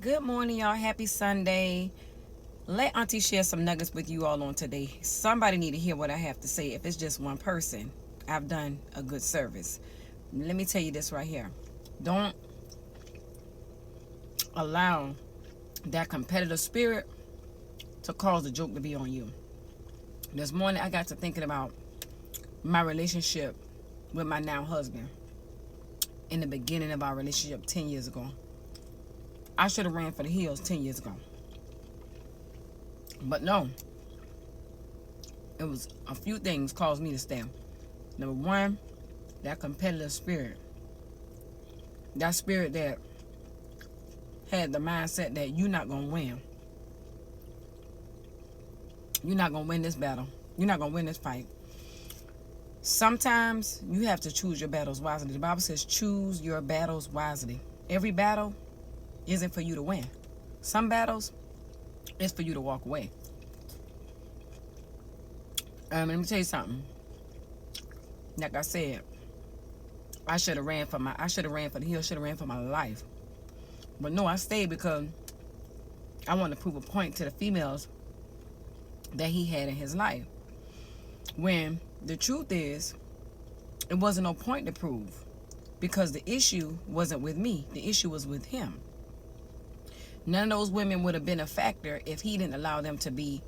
Good morning, y'all. Happy Sunday. Let Auntie share some nuggets with you all on today. Somebody need to hear what I have to say. If it's just one person, I've done a good service. Let me tell you this right here. Don't allow that competitive spirit to cause the joke to be on you. This morning, I got to thinking about my relationship with my now husband in the beginning of our relationship 10 years ago. I should have ran for the hills 10 years ago. But no, it was a few things caused me to stay. Number one, that competitive spirit. That spirit that had the mindset that you're not going to win. You're not going to win this battle. You're not going to win this fight. Sometimes you have to choose your battles wisely. The Bible says choose your battles wisely. Every battle isn't for you to win. Some battles is for you to walk away. Let me tell you something. Like I said, I should have ran for the hill, should have ran for my life. But no, I stayed because I wanted to prove a point to the females that he had in his life. When the truth is, it wasn't no point to prove because the issue wasn't with me. The issue was with him. None of those women would have been a factor if he didn't allow them to be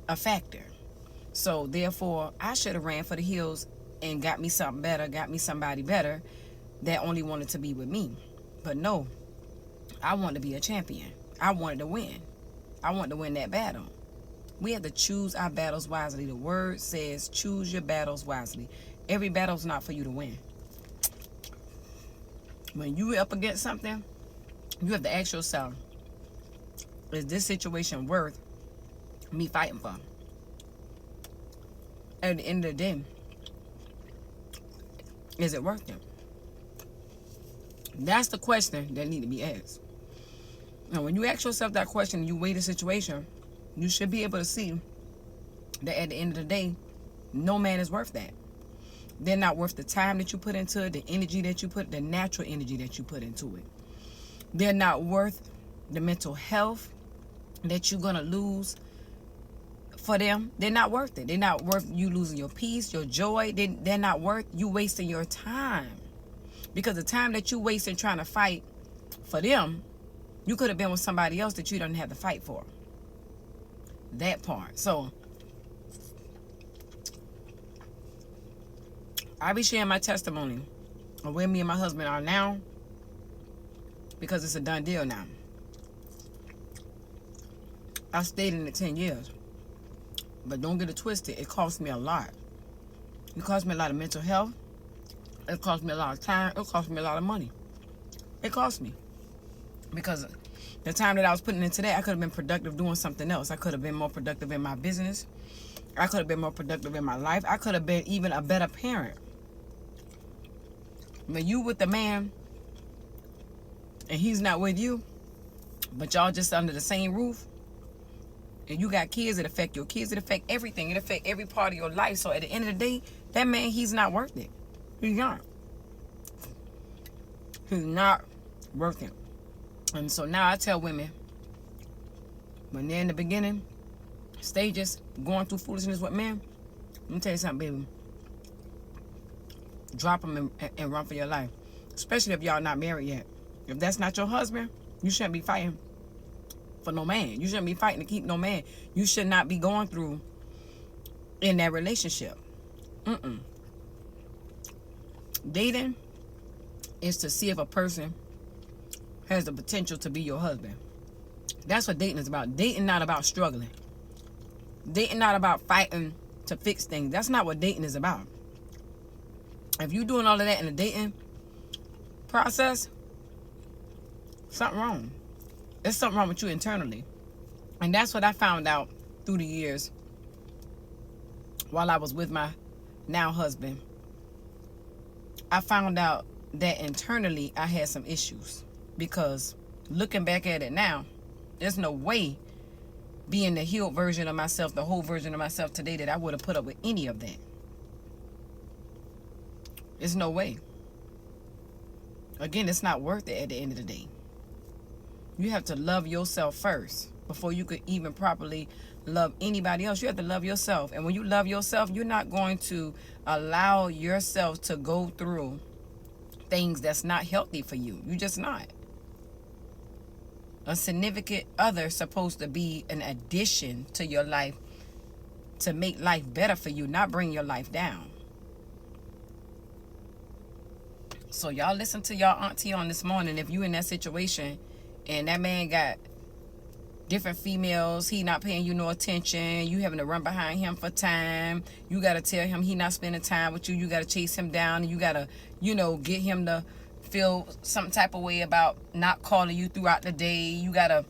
a factor. So therefore, I should have ran for the hills and got me something better, got me somebody better that only wanted to be with me. But no, I wanted to be a champion. I wanted to win. I wanted to win that battle. We have to choose our battles wisely. The word says choose your battles wisely. Every battle's not for you to win. When you're up against something, you have to ask yourself, is this situation worth me fighting for? At the end of the day, is it worth it? That's the question that needs to be asked. Now, when you ask yourself that question and you weigh the situation, you should be able to see that at the end of the day, no man is worth that. They're not worth the time that you put into it, the energy that you put, the natural energy that you put into it. They're not worth the mental health that you're going to lose for them. They're not worth it. They're not worth you losing your peace, your joy. They're not worth you wasting your time. Because the time that you wasting trying to fight for them, you could have been with somebody else that you don't have to fight for. That part. So, I be sharing my testimony of where me and my husband are now because it's a done deal now. I stayed in it 10 years. But don't get it twisted. It cost me a lot. It cost me a lot of mental health. It cost me a lot of time. It cost me a lot of money. It cost me. Because the time that I was putting into that, I could have been productive doing something else. I could have been more productive in my business. I could have been more productive in my life. I could have been even a better parent. When you with the man and he's not with you, but y'all just under the same roof, and you got kids, it affect your kids, it affect everything. It affect every part of your life. So at the end of the day, that man, he's not worth it. He's not. He's not worth it. And so now I tell women, when they're in the beginning stages, going through foolishness with men, let me tell you something, baby. Drop them and run for your life. Especially if y'all not married yet. If that's not your husband, you shouldn't be fighting for no man. You shouldn't be fighting to keep no man. You should not be going through in that relationship. Dating is to see if a person has the potential to be your husband. That's what dating is about. Dating not about struggling. Dating not about fighting to fix things. That's not what dating is about. If you're doing all of that in the dating process, something wrong. There's something wrong with you internally. And that's what I found out through the years while I was with my now husband. I found out that internally I had some issues. Because looking back at it now, there's no way being the healed version of myself, the whole version of myself today, that I would have put up with any of that. There's no way. Again, it's not worth it at the end of the day. You have to love yourself first before you could even properly love anybody else. You have to love yourself. And when you love yourself, you're not going to allow yourself to go through things that's not healthy for you. You just not. A significant other is supposed to be an addition to your life to make life better for you, not bring your life down. So y'all listen to y'all auntie on this morning. If you in that situation and that man got different females, he not paying you no attention, you having to run behind him for time, you got to tell him he not spending time with you, you got to chase him down, and you got to, get him to feel some type of way about not calling you throughout the day. You got to,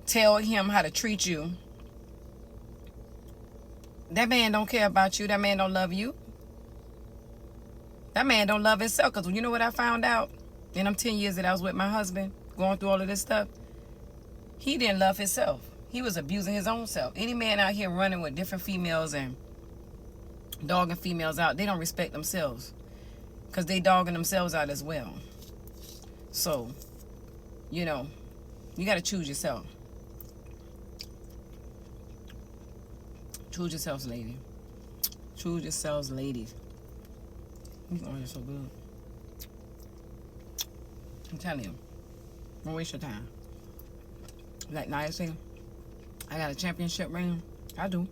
tell him how to treat you. That man don't care about you. That man don't love you. That man don't love himself. Because you know what I found out in them 10 years that I was with my husband, going through all of this stuff? He didn't love himself. He was abusing his own self. Any man out here running with different females and dogging females out, they don't respect themselves. Because they dogging themselves out as well. So, you got to choose yourself. Choose yourselves, lady. Choose yourselves, ladies. These oranges are so good. I'm telling you. Don't waste your time. Like Nia said, I got a championship ring. I do.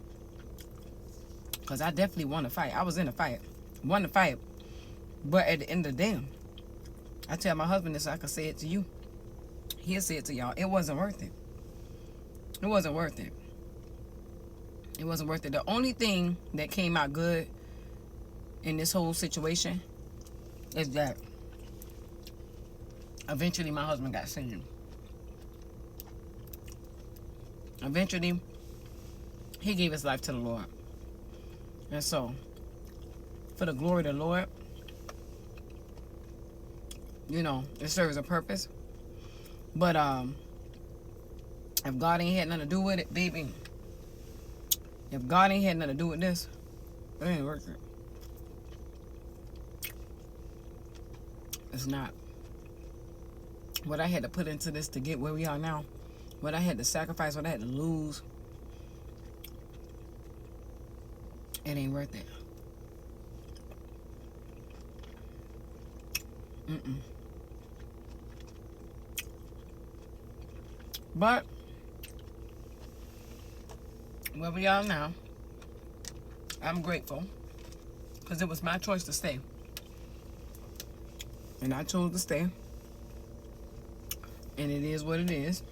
Because I definitely won a fight. I was in a fight. Won the fight. But at the end of the day, I tell my husband this so I can say it to you. He'll say it to y'all. It wasn't worth it. It wasn't worth it. It wasn't worth it. The only thing that came out good in this whole situation is that eventually my husband got saved. Eventually, he gave his life to the Lord. And so, for the glory of the Lord, it serves a purpose. But if God ain't had nothing to do with it, baby, if God ain't had nothing to do with this, it ain't worth it. It's not. What I had to put into this to get where we are now, what I had to sacrifice, what I had to lose, it ain't worth it. But where we are now, I'm grateful because it was my choice to stay. And I chose to stay. And it is what it is.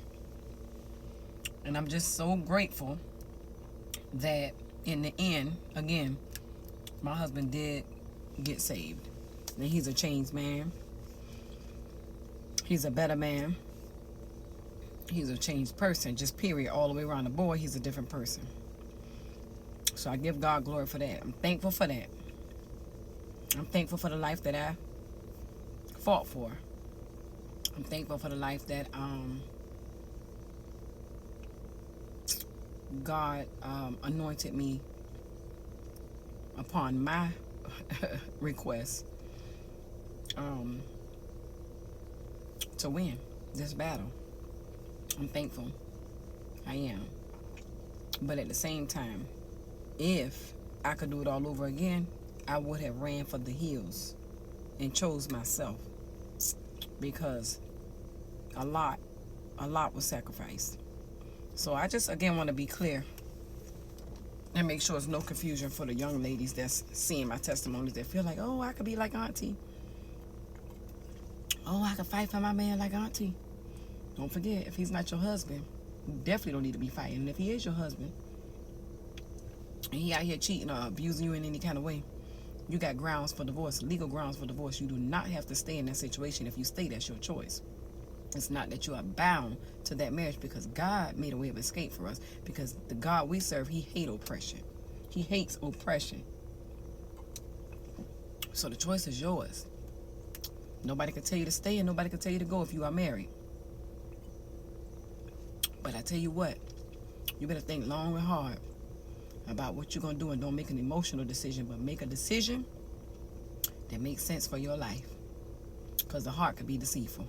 And I'm just so grateful that in the end, again, my husband did get saved. And he's a changed man. He's a better man. He's a changed person, just period, all the way around the board. He's a different person. So I give God glory for that. I'm thankful for that. I'm thankful for the life that I fought for. I'm thankful for the life that God anointed me upon my request to win this battle. I'm thankful. I am. But at the same time, if I could do it all over again, I would have ran for the hills and chose myself, because a lot was sacrificed. So I just, again, want to be clear and make sure there's no confusion for the young ladies that's seeing my testimonies that feel like, oh, I could be like Auntie. Oh, I could fight for my man like Auntie. Don't forget, if he's not your husband, you definitely don't need to be fighting. And if he is your husband, and he out here cheating or abusing you in any kind of way, you got grounds for divorce, legal grounds for divorce. You do not have to stay in that situation. If you stay, that's your choice. It's not that you are bound to that marriage, because God made a way of escape for us. Because the God we serve, he hates oppression. He hates oppression. So the choice is yours. Nobody can tell you to stay and nobody can tell you to go if you are married. But I tell you what, you better think long and hard about what you're going to do, and don't make an emotional decision, but make a decision that makes sense for your life, because the heart could be deceitful.